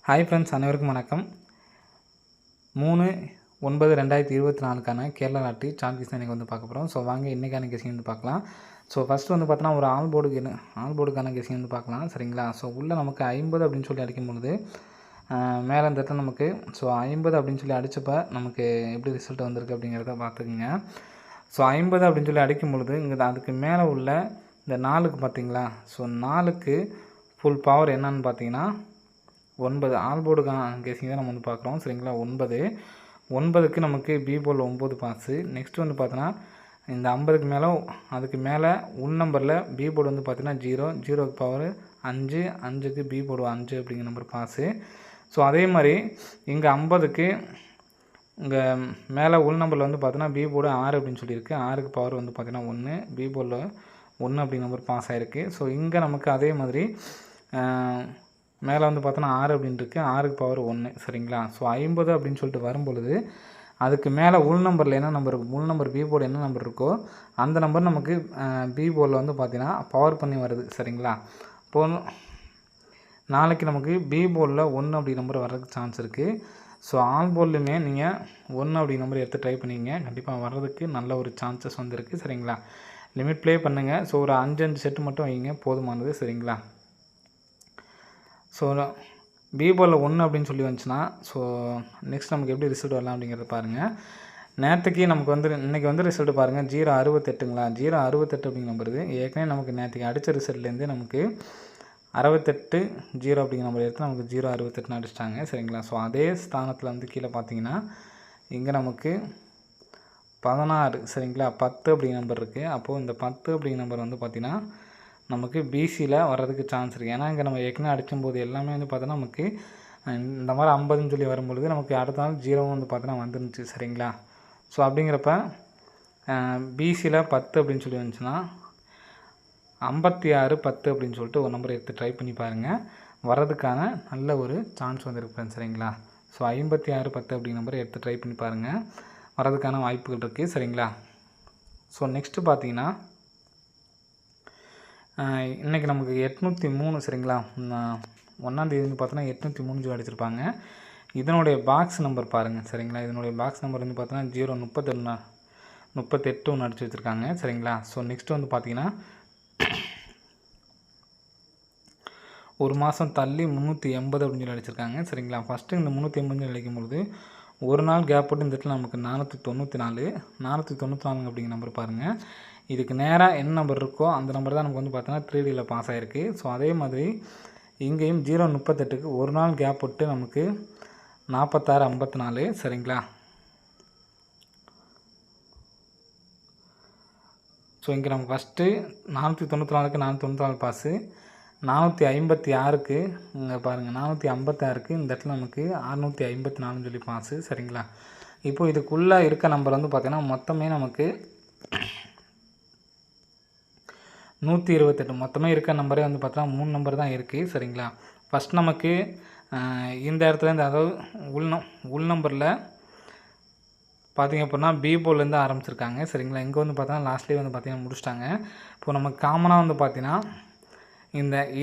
Hi friends, அனைவருக்கும் வணக்கம். 3/9/2024க்கான Kerala lottery chart guess இன்றைக்கி வந்து பார்க்க போகிறோம். ஸோ வாங்க இன்றைக்கான கெஸிங் வந்து பார்க்கலாம். ஸோ ஃபஸ்ட்டு வந்து பார்த்தோன்னா ஒரு ஆல் போர்டுக்கான கெஸிங் வந்து பார்க்கலாம். சரிங்களா? ஸோ உள்ளே நமக்கு 50 அப்படின்னு சொல்லி அடிக்கும் பொழுது மேலே இந்த இடத்துல நமக்கு 50 அப்படின்னு சொல்லி அடித்தப்போ நமக்கு எப்படி ரிசல்ட் வந்திருக்கு அப்படிங்கிறத பார்த்துக்குங்க. ஸோ 50 அப்படின்னு சொல்லி அடிக்கும் பொழுது இங்கே அதுக்கு மேலே உள்ள இந்த 4க்கு பார்த்தீங்களா? ஸோ 4க்கு ஃபுல் பவர் என்னன்னு பார்த்தீங்கன்னா 9. ஆல் போர்டுக்கான கெஸிங் தான் நம்ம வந்து பார்க்குறோம். சரிங்களா? 9க்கு நமக்கு பி போல் 9 பாஸு. நெக்ஸ்ட் வந்து பார்த்தோன்னா இந்த 50க்கு மேலே அதுக்கு மேலே உள் நம்பரில் பி போர்டு வந்து பார்த்தீங்கன்னா 0க்கு பவர் 5, 5க்கு பி போர்டு 5 அப்படிங்கிற நம்பர் பாஸு. ஸோ அதே மாதிரி இங்கே 50க்கு இங்கே மேலே உள் நம்பரில் வந்து பார்த்தீங்கன்னா பி போர்டு 6 அப்படின்னு சொல்லியிருக்கு. 6க்கு பவர் வந்து பார்த்தீங்கன்னா 1, பி போர்டில் 1 அப்படிங்கிற நம்பர் பாஸ் ஆகிருக்கு. ஸோ இங்கே நமக்கு அதே மாதிரி மேலே வந்து பார்த்தோன்னா 6 அப்படின்னு இருக்குது. 6க்கு பவர் 1. சரிங்களா? ஸோ 50 அப்படின்னு சொல்லிட்டு வரும்பொழுது அதுக்கு மேலே உள் நம்பரில் என்ன நம்பர் இருக்கும், உள் நம்பர் பி போர்டு என்ன நம்பர் இருக்கோ அந்த நம்பர் நமக்கு பி போர்டில் வந்து பார்த்திங்கன்னா பவர் பண்ணி வருது. சரிங்களா? இப்போது நாளைக்கு நமக்கு பி போர்டில் 1 அப்படி நம்பர் வர்றதுக்கு சான்ஸ் இருக்குது. ஸோ ஆல் போர்ட்லையுமே நீங்கள் 1 அப்படி நம்பர் எடுத்து ட்ரை பண்ணிங்க, கண்டிப்பாக வர்றதுக்கு நல்ல ஒரு சான்சஸ் வந்துருக்கு. சரிங்களா? லிமிட் ப்ளே பண்ணுங்கள். ஸோ ஒரு 5 செட்டு மட்டும் வைங்க, போதுமானது. சரிங்களா? ஸோ பி போர்டில் 1 அப்படின்னு சொல்லி வந்துச்சுன்னா ஸோ நெக்ஸ்ட் நமக்கு எப்படி ரிசல்ட் வரலாம் அப்படிங்கிறத பாருங்கள். நேற்றுக்கு நமக்கு வந்து இன்றைக்கி வந்து ரிசல்ட் பாருங்கள். 068ங்களா? 068 அப்படிங்கிற நம்பர் இது. ஏற்கனவே நமக்கு நேற்றுக்கு அடித்த ரிசல்ட்லேருந்து நமக்கு 68 0 அப்படிங்கிற நம்பர் எடுத்து நமக்கு 068 அடிச்சிட்டாங்க. சரிங்களா? ஸோ அதே ஸ்தானத்தில் வந்து கீழே பார்த்தீங்கன்னா இங்கே நமக்கு 16 சரிங்களா 10 அப்படிங்கிற நம்பர் இருக்குது. அப்போது இந்த 10 அப்படிங்கிற நம்பர் வந்து பார்த்திங்கன்னா நமக்கு பிசியில் வர்றதுக்கு சான்ஸ் இருக்குது. ஏன்னா இங்கே நம்ம ஏற்கனவே அடிக்கும்போது எல்லாமே வந்து பார்த்தோன்னா நமக்கு இந்த மாதிரி 50ன்னு சொல்லி வரும்பொழுது நமக்கு அடுத்த நாள் 0 வந்து பார்த்தோன்னா வந்துருந்துச்சு. சரிங்களா? ஸோ அப்படிங்கிறப்ப பிசியில் 10 அப்படின்னு சொல்லி வந்துச்சுன்னா 56 10 அப்படின்னு சொல்லிட்டு ஒரு நம்பரை எடுத்து ட்ரை பண்ணி பாருங்கள். வர்றதுக்கான நல்ல ஒரு சான்ஸ் வந்துருக்கு ஃப்ரெண்ட்ஸ். சரிங்களா? ஸோ 56 10 அப்படிங்கிற நம்பரை எடுத்து ட்ரை பண்ணி பாருங்கள், வர்றதுக்கான வாய்ப்புகள் இருக்குது. சரிங்களா? ஸோ நெக்ஸ்ட்டு பார்த்தீங்கன்னா இன்றைக்கி நமக்கு 803 சரிங்களா 1ஆந்தேதி வந்து பார்த்தோன்னா 803 சொல்லி அடிச்சிருப்பாங்க. இதனுடைய பாக்ஸ் நம்பர் பாருங்கள். சரிங்களா? இதனுடைய பாக்ஸ் நம்பர் வந்து பார்த்தோன்னா 038 ஒன்று அடிச்சு வச்சுருக்காங்க. சரிங்களா? ஸோ நெக்ஸ்ட்டு வந்து பார்த்தீங்கன்னா ஒரு மாதம் தள்ளி 380 அப்படின்னு சொல்லி அடிச்சிருக்காங்க. சரிங்களா? ஃபஸ்ட்டு இந்த 380 அடிக்கும்பொழுது ஒரு நாள் கேப் போட்டு இந்த இடத்துல நமக்கு 494 அப்படிங்கிற நம்பர் பாருங்கள். இதுக்கு நேராக என்ன நம்பர் இருக்கோ அந்த நம்பர் தான் நமக்கு வந்து பார்த்தோன்னா 3Dயில் பாஸ் ஆகிருக்கு. ஸோ அதே மாதிரி இங்கேயும் 038க்கு ஒரு நாள் கேப் போட்டு நமக்கு 46 54. சரிங்களா? ஸோ இங்கே நம்ம ஃபஸ்ட்டு 494க்கு 494 பாஸு, 456க்கு இங்கே பாருங்கள் 456க்கு இந்த இடத்துல நமக்கு 654 சொல்லி பாஸு. சரிங்களா? இப்போது இதுக்குள்ளே இருக்க நம்பர் வந்து பார்த்திங்கன்னா மொத்தமே நமக்கு 128. மொத்தமே இருக்க நம்பரே வந்து பார்த்தோன்னா 3 நம்பர் தான் இருக்குது. சரிங்களா? ஃபஸ்ட் நமக்கு இந்த இடத்துல இந்த அதாவது உள் நம்பரில் பார்த்திங்க அப்படின்னா பி போர்ட்லேருந்து ஆரம்பிச்சிருக்காங்க. சரிங்களா? இங்கே வந்து பார்த்தோன்னா லாஸ்ட்லேயே வந்து பார்த்திங்கன்னா முடிச்சிட்டாங்க. இப்போது நமக்கு காமனாக வந்து பார்த்திங்கன்னா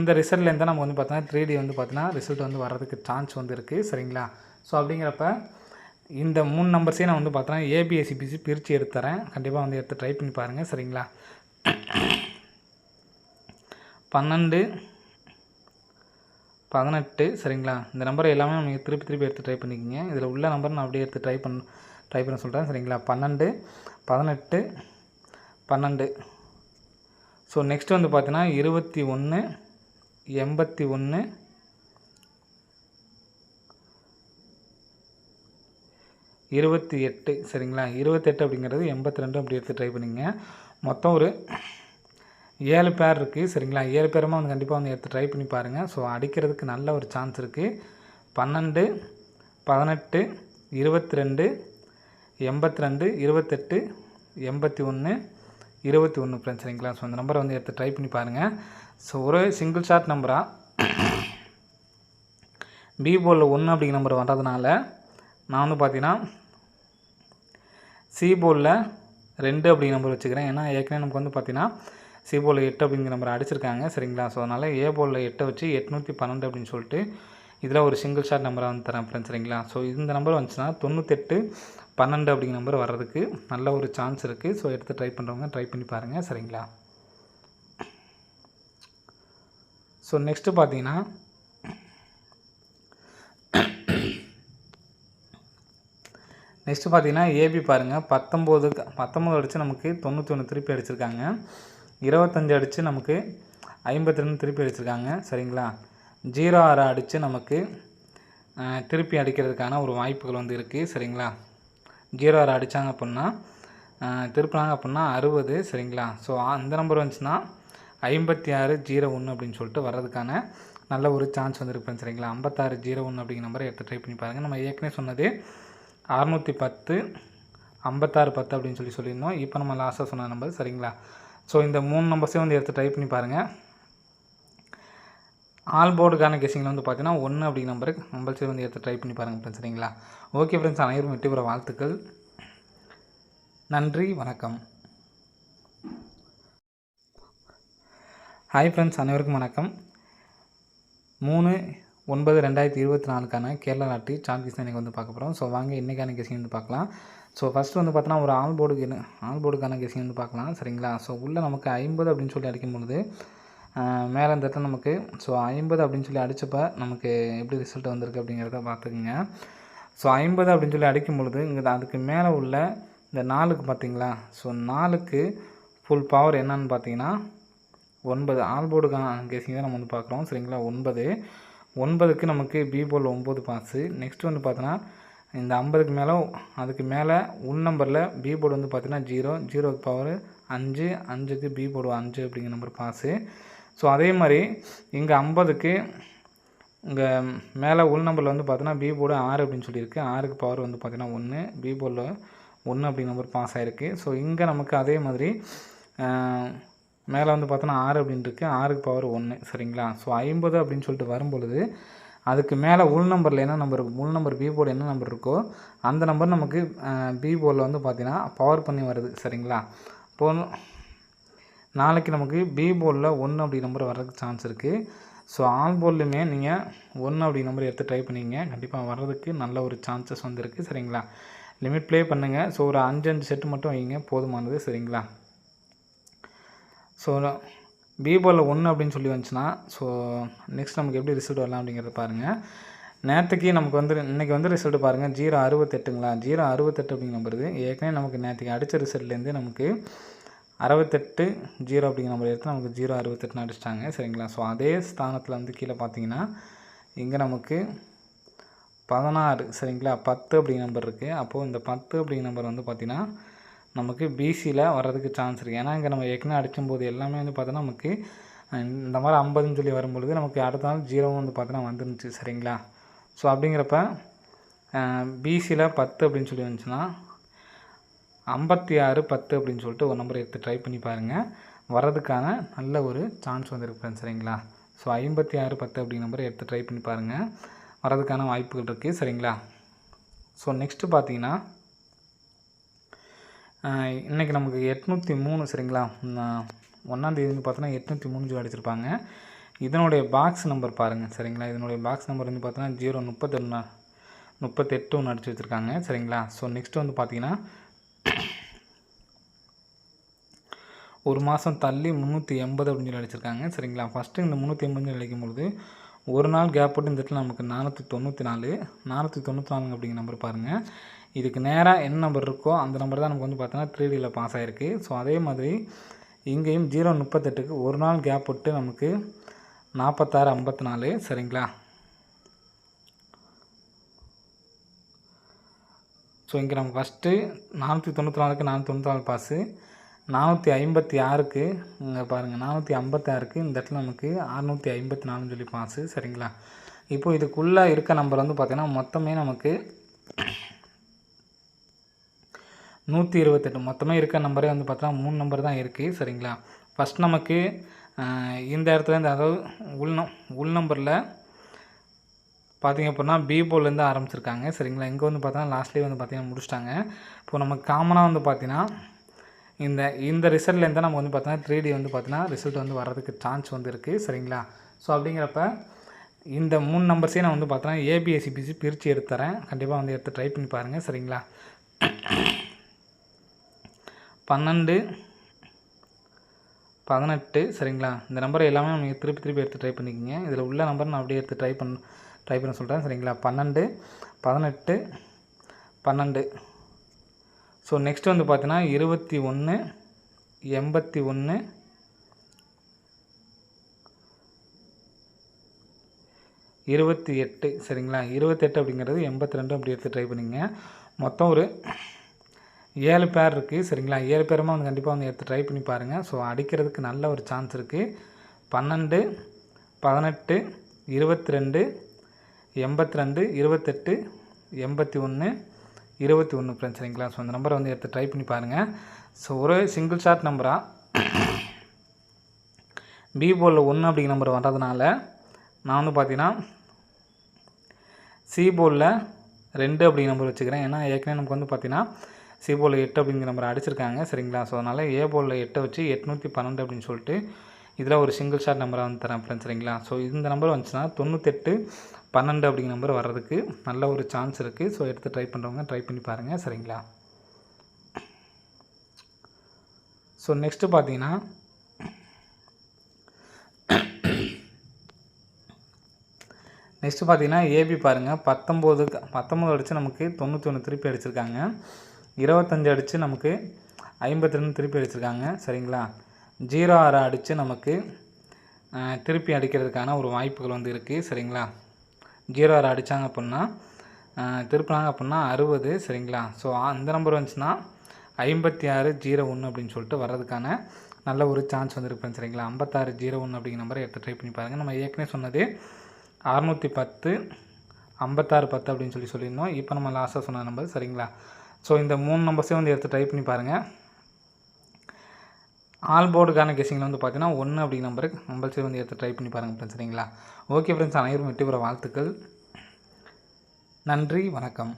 இந்த ரிசல்ட்லேருந்து நம்ம வந்து பார்த்தோன்னா 3D வந்து பார்த்தீங்கன்னா ரிசல்ட் வந்து வர்றதுக்கு சான்ஸ் வந்து இருக்குது. சரிங்களா? ஸோ அப்படிங்கிறப்ப இந்த 3 நம்பர்ஸே நான் வந்து பார்த்தோன்னா ஏபிஎஸ்சிபிசி பிரித்து எடுத்து தரேன், கண்டிப்பாக வந்து எடுத்து ட்ரை பண்ணி பாருங்கள். சரிங்களா? 12 18 சரிங்களா? இந்த நம்பரை எல்லாமே நம்ம திருப்பி எடுத்து ட்ரை பண்ணிக்கோங்க. இதில் உள்ள நம்பர் நான் அப்படியே எடுத்து ட்ரை பண்ண சொல்கிறேன். சரிங்களா? 12 18 12. ஸோ நெக்ஸ்ட் வந்து பார்த்தீங்கன்னா 21 81 28. சரிங்களா? 28 அப்படிங்கிறது 82 அப்படி எடுத்து ட்ரை பண்ணிங்க. மொத்தம் ஒரு 7 பேர் இருக்குது. சரிங்களா? 7 பேருமா வந்து கண்டிப்பாக வந்து எடுத்து ட்ரை பண்ணி பாருங்கள். ஸோ அடிக்கிறதுக்கு நல்ல ஒரு சான்ஸ் இருக்குது. 12 18 22 82 28 81 21 ஃப்ரெண்ட்ஸ். சரிங்களா? ஸோ இந்த நம்பரை வந்து எடுத்து ட்ரை பண்ணி பாருங்கள். ஸோ ஒரு சிங்கிள் ஷாட் நம்பராக பி போர்டில் 1 அப்படிங்கிற நம்பர் வர்றதுனால நான் வந்து பார்த்தீங்கன்னா சி போர்டில் 2 அப்படிங்கிற நம்பர் வச்சுக்கிறேன். ஏன்னா ஏற்கனவே நமக்கு வந்து பார்த்தீங்கன்னா சி போர்டில் 8 அப்படிங்கிற நம்பர் அடிச்சிருக்காங்க. சரிங்களா? ஸோ அதனால் ஏ போர்டில் 8 வச்சு 812 அப்படின்னு சொல்லிட்டு இதில் ஒரு சிங்கிள் ஷாட் நம்பராக வந்து தரேன் ஃப்ரெண்ட்ஸ் சரிங்களா. ஸோ இந்த நம்பர் வந்துச்சுன்னா 98 12 அப்படிங்கிற நம்பர் வர்றதுக்கு நல்ல ஒரு சான்ஸ் இருக்குது. ஸோ எடுத்து ட்ரை பண்ணுறவங்க ட்ரை பண்ணி பாருங்கள் சரிங்களா. ஸோ நெக்ஸ்ட்டு பார்த்தீங்கன்னா ஏபி பாருங்கள். 19 அடித்து நமக்கு 91 திருப்பி அடிச்சிருக்காங்க. 25 அடித்து நமக்கு 52 திருப்பி அடிச்சிருக்காங்க சரிங்களா. 06 அடித்து நமக்கு திருப்பி அடிக்கிறதுக்கான ஒரு வாய்ப்புகள் வந்து இருக்குது சரிங்களா. 06 அடித்தாங்க அப்படின்னா திருப்பினாங்க அப்படின்னா 60 சரிங்களா. ஸோ அந்த நம்பர் வந்துச்சுன்னா 5601 அப்படின்னு சொல்லிட்டு வர்றதுக்கான நல்ல ஒரு சான்ஸ் வந்துருப்பேன் சரிங்களா. 5601 அப்படிங்கிற நம்பரை எடுத்து ட்ரை பண்ணி பாருங்கள். நம்ம ஏற்கனவே சொன்னது 610 5610 அப்படின்னு சொல்லியிருந்தோம். இப்போ நம்ம லாஸ்ட்டாக சொன்ன நம்பர் சரிங்களா. ஸோ இந்த 3 நம்பர்ஸையும் வந்து எடுத்து ட்ரை பண்ணி பாருங்கள். ஆல் போர்டுக்கான கெஸிங்கில் வந்து பார்த்தீங்கன்னா 1 அப்படிங்கிற நம்பருக்கு கம்பல்சரி வந்து எடுத்து ட்ரை பண்ணி பாருங்கள் ஃப்ரெண்ட்ஸ் சரிங்களா. ஓகே ஃப்ரெண்ட்ஸ், அனைவரும் வெற்றி பெற வாழ்த்துக்கள். நன்றி, வணக்கம். ஹாய் ஃப்ரெண்ட்ஸ், அனைவருக்கும் வணக்கம். 3/9/2024க்கான கேரளா லாட்டரி சான்ஸ் இன்றைக்கி வந்து பார்க்க போகிறோம். ஸோ வாங்க இன்றைக்கான கெஸிங் வந்து பார்க்கலாம். ஸோ ஃபஸ்ட்டு வந்து பார்த்தோன்னா ஒரு ஆல் போர்டுக்கான கெஸிங் வந்து பார்க்கலாம் சரிங்களா. ஸோ உள்ளே நமக்கு 50 அப்படின்னு சொல்லி அடிக்கும் பொழுது மேலே இந்த இடத்துல நமக்கு 50 அப்படின்னு சொல்லி அடித்தப்போ நமக்கு எப்படி ரிசல்ட் வந்திருக்கு அப்படிங்கிறத பார்த்துக்குங்க. ஸோ 50 அப்படின்னு சொல்லி அடிக்கும் பொழுது இங்கே அதுக்கு மேலே உள்ள இந்த 4க்கு பார்த்தீங்களா. ஸோ 4க்கு ஃபுல் பவர் என்னன்னு பார்த்தீங்கன்னா 9. ஆல் போர்டுக்கான கெஸிங் தான் நம்ம வந்து பார்க்குறோம் சரிங்களா. 9க்கு நமக்கு பி போல் 9 பாஸு. நெக்ஸ்ட் வந்து பார்த்தோன்னா இந்த 50க்கு மேலே அதுக்கு மேலே உள் நம்பரில் பி போர்டு வந்து பார்த்தீங்கன்னா 0க்கு பவர் 5, 5க்கு பி போர்டு 5 அப்படிங்கிற நம்பர் பாஸு. ஸோ அதே மாதிரி இங்கே 50க்கு இங்கே மேலே உள் நம்பரில் வந்து பார்த்தோன்னா பி போர்டு 6 அப்படின்னு சொல்லியிருக்கு. 6க்கு பவர் வந்து பார்த்தீங்கன்னா 1, பி போர்டில் 1 அப்படிங்கிற நம்பர் பாஸ் ஆகிருக்கு. ஸோ இங்கே நமக்கு அதே மாதிரி மேலே வந்து பார்த்தோன்னா 6 அப்படின்னு இருக்குது. 6க்கு பவர் 1 சரிங்களா. ஸோ 50 அப்படின்னு சொல்லிட்டு வரும்பொழுது அதுக்கு மேலே உள் நம்பரில் என்ன நம்பர் உள் நம்பர் பி போர்டு என்ன நம்பர் இருக்கோ அந்த நம்பர் நமக்கு பி போர்டில் வந்து பார்த்தீங்கன்னா பவர் பண்ணி வருது சரிங்களா. இப்போது நாளைக்கு நமக்கு பி போர்டில் 1 அப்படி நம்பர் வர்றதுக்கு சான்ஸ் இருக்குது. ஸோ ஆல் போர்ட்லையுமே நீங்கள் 1 அப்படி நம்பர் எடுத்து ட்ரை பண்ணிங்க, கண்டிப்பாக வர்றதுக்கு நல்ல ஒரு சான்சஸ் வந்துருக்கு சரிங்களா. லிமிட் ப்ளே பண்ணுங்கள். ஸோ ஒரு 5 செட்டு மட்டும் வைங்க, போதுமானது சரிங்களா. ஸோ பி போர்டில் 1 அப்படின்னு சொல்லி வந்துச்சுன்னா ஸோ நெக்ஸ்ட் நமக்கு எப்படி ரிசல்ட் வரலாம் அப்படிங்கிறத பாருங்கள். நேற்றுக்கு நமக்கு வந்து இன்றைக்கி வந்து ரிசல்ட் பாருங்கள் 068ங்களா. 068 அப்படிங்கிற நம்பர் இது. ஏற்கனவே நமக்கு நேற்றுக்கு அடித்த ரிசல்ட்லேருந்து நமக்கு 68 0 அப்படிங்கிற நம்பர் எடுத்து நமக்கு 068 அடிச்சிட்டாங்க சரிங்களா. ஸோ அதே ஸ்தானத்தில் வந்து கீழே பார்த்தீங்கன்னா இங்கே நமக்கு 16 சரிங்களா 10 அப்படிங்கிற நம்பர் இருக்குது. அப்போது இந்த 10 அப்படிங்கிற நம்பர் வந்து பார்த்திங்கன்னா நமக்கு பிசியில் வர்றதுக்கு சான்ஸ் இருக்குது. ஏன்னா இங்கே நம்ம ஏற்கனவே அடிக்கும்போது எல்லாமே வந்து பார்த்தோன்னா நமக்கு இந்த மாதிரி 50ன்னு சொல்லி வரும்பொழுது நமக்கு அடுத்த நாள் 0 வந்து பார்த்தோன்னா வந்துருந்துச்சு சரிங்களா. ஸோ அப்படிங்கிறப்ப பிசியில் 10 அப்படின்னு சொல்லி வந்துச்சுன்னா 56 10 அப்படின்னு சொல்லிட்டு ஒரு நம்பரை எடுத்து ட்ரை பண்ணி பாருங்கள். வர்றதுக்கான நல்ல ஒரு சான்ஸ் வந்துருக்கு சரிங்களா. ஸோ 56 10 அப்படிங்கிற நம்பரை எடுத்து ட்ரை பண்ணி பாருங்கள், வர்றதுக்கான வாய்ப்புகள் இருக்குது சரிங்களா. ஸோ நெக்ஸ்ட்டு பார்த்தீங்கன்னா இன்றைக்கி நமக்கு 803 சரிங்களா. 1ஆந்தேதி வந்து பார்த்தோன்னா 803 அடிச்சிருப்பாங்க. இதனுடைய பாக்ஸ் நம்பர் பாருங்கள் சரிங்களா. இதனுடைய பாக்ஸ் நம்பர் வந்து பார்த்தோன்னா 038 ஒன்று அடிச்சு வச்சுருக்காங்க சரிங்களா. ஸோ நெக்ஸ்ட்டு வந்து பார்த்திங்கன்னா ஒரு மாதம் தள்ளி 380 அப்படின்னு சொல்லி அடிச்சிருக்காங்க சரிங்களா. ஃபஸ்ட்டு இந்த 380 அடிக்கும்பொழுது ஒரு நாள் கேப் போட்டு இந்த இடத்துல நமக்கு 494 அப்படிங்கிற நம்பர் பாருங்கள். இதுக்கு நேராக என்ன நம்பர் இருக்கோ அந்த நம்பர் தான் நமக்கு வந்து பார்த்தோன்னா 3Dயில் பாஸ் ஆகிருக்கு. ஸோ அதே மாதிரி இங்கேயும் 038க்கு ஒரு நாள் கேப் போட்டு நமக்கு 46 54 சரிங்களா. ஸோ இங்கே நம்ம ஃபஸ்ட்டு 494க்கு 494 பாஸு, 456க்கு இங்கே பாருங்கள் 456க்கு இந்த இடத்துல நமக்கு 654 சொல்லி பாஸு சரிங்களா. இப்போது இதுக்குள்ளே இருக்க நம்பர் வந்து பார்த்திங்கன்னா மொத்தமே நமக்கு 128. மொத்தமே இருக்க நம்பரே வந்து பார்த்தோன்னா 3 நம்பர் தான் இருக்குது சரிங்களா. ஃபஸ்ட் நமக்கு இந்த இடத்துலேருந்து அதாவது உள் நம்பரில் பார்த்திங்க அப்படின்னா பி போர்ட்லேருந்து ஆரம்பிச்சிருக்காங்க சரிங்களா. இங்கே வந்து பார்த்தோன்னா லாஸ்ட்லேயே வந்து பார்த்திங்கன்னா முடிச்சிட்டாங்க. இப்போ நமக்கு காமனாக வந்து பார்த்திங்கன்னா இந்த ரிசல்ட்லேருந்து தான் நம்ம வந்து பார்த்தோன்னா 3D வந்து பார்த்தீங்கன்னா ரிசல்ட் வந்து வர்றதுக்கு சான்ஸ் வந்து இருக்குது சரிங்களா. ஸோ அப்படிங்கிறப்ப இந்த 3 நம்பர்ஸையும் நான் வந்து பார்த்தோன்னா ஏபிஎஸ்சிபிசி பிரித்து எடுத்து தரேன். கண்டிப்பாக வந்து எடுத்து ட்ரை பண்ணி பாருங்கள். சரிங்களா? 12, 18 சரிங்களா? இந்த நம்பர் எல்லாமே நீங்கள் திருப்பி எடுத்து ட்ரை பண்ணிக்கிங்க. இதில் உள்ள நம்பர் நான் அப்படியே எடுத்து ட்ரை பண்ண சொல்கிறேன். சரிங்களா? 12, 18, 12. ஸோ நெக்ஸ்ட் வந்து பார்த்தீங்கன்னா 21, 81, 28 சரிங்களா? 28 அப்படிங்கிறது 82 அப்படி எடுத்து ட்ரை பண்ணிங்க. மொத்தம் ஒரு 7 பேர் இருக்குது. சரிங்களா? 7 பேருமே வந்து கண்டிப்பாக வந்து எடுத்து ட்ரை பண்ணி பாருங்கள். ஸோ அடிக்கிறதுக்கு நல்ல ஒரு சான்ஸ் இருக்குது. 12, 18, 22, 82, 28, 81, 21 ஃப்ரெண்ட்ஸ். சரிங்களா? ஸோ அந்த நம்பரை வந்து எடுத்து ட்ரை பண்ணி பாருங்கள். ஸோ ஒரு சிங்கிள் ஷாட் நம்பராக பி போர்டில் 1 அப்படிங்கிற நம்பர் வர்றதுனால நான் வந்து பார்த்தீங்கன்னா சி போர்டில் 2 அப்படிங்கிற நம்பர் வச்சுக்கிறேன். ஏன்னா ஏற்கனவே நமக்கு வந்து பார்த்தீங்கன்னா சி போர்டில் 8 அப்படிங்கிற நம்பர் அடிச்சிருக்காங்க. சரிங்களா? ஸோ அதனால் ஏ போர்டில் 8 வச்சு 812 அப்படின்னு சொல்லிட்டு இதில் ஒரு சிங்கிள் ஷாட் நம்பராக வந்து தரேன் ஃப்ரெண்ட்ஸ். சரிங்களா? ஸோ இந்த நம்பர் வந்துச்சுன்னா 98, 12 அப்படிங்கிற நம்பர் வர்றதுக்கு நல்ல ஒரு சான்ஸ் இருக்குது. ஸோ எடுத்து ட்ரை பண்ணுறவங்க ட்ரை பண்ணி பாருங்கள். சரிங்களா? ஸோ நெக்ஸ்ட்டு பார்த்தீங்கன்னா ஏபி பாருங்கள். 19 அடித்து நமக்கு 91 திருப்பி அடிச்சிருக்காங்க. 25 அடித்து நமக்கு 52 திருப்பி அடிச்சிருக்காங்க. சரிங்களா? 06 அடித்து நமக்கு திருப்பி அடிக்கிறதுக்கான ஒரு வாய்ப்புகள் வந்து இருக்குது. சரிங்களா? 06 அடித்தாங்க அப்படின்னா திருப்பினாங்க அப்படின்னா 60. சரிங்களா? ஸோ அந்த நம்பர் வந்துச்சுன்னா 5601 அப்படின்னு சொல்லிட்டு வர்றதுக்கான நல்ல ஒரு சான்ஸ் வந்துருக்கு. சரிங்களா? 5601 அப்படிங்கிற நம்பரை எடுத்து ட்ரை பண்ணி பாருங்கள். நம்ம ஏற்கனவே சொன்னது 610, 5610 அப்படின்னு சொல்லியிருந்தோம். இப்போ நம்ம லாஸ்ட்டாக சொன்ன நம்பர். சரிங்களா? ஸோ இந்த 3 நம்பர்ஸையும் வந்து எடுத்து ட்ரை பண்ணி பாருங்கள். ஆல் போர்டுக்கான கெஸிங்கில் வந்து பார்த்தீங்கன்னா 1 அப்படிங்கிற நம்பருக்கு கம்பல்சரி வந்து எடுத்து ட்ரை பண்ணி பாருங்கள் ஃப்ரெண்ட்ஸ். சரிங்களா? ஓகே ஃப்ரெண்ட்ஸ், அனைவரும் வெற்றி பெற வாழ்த்துக்கள். நன்றி, வணக்கம்.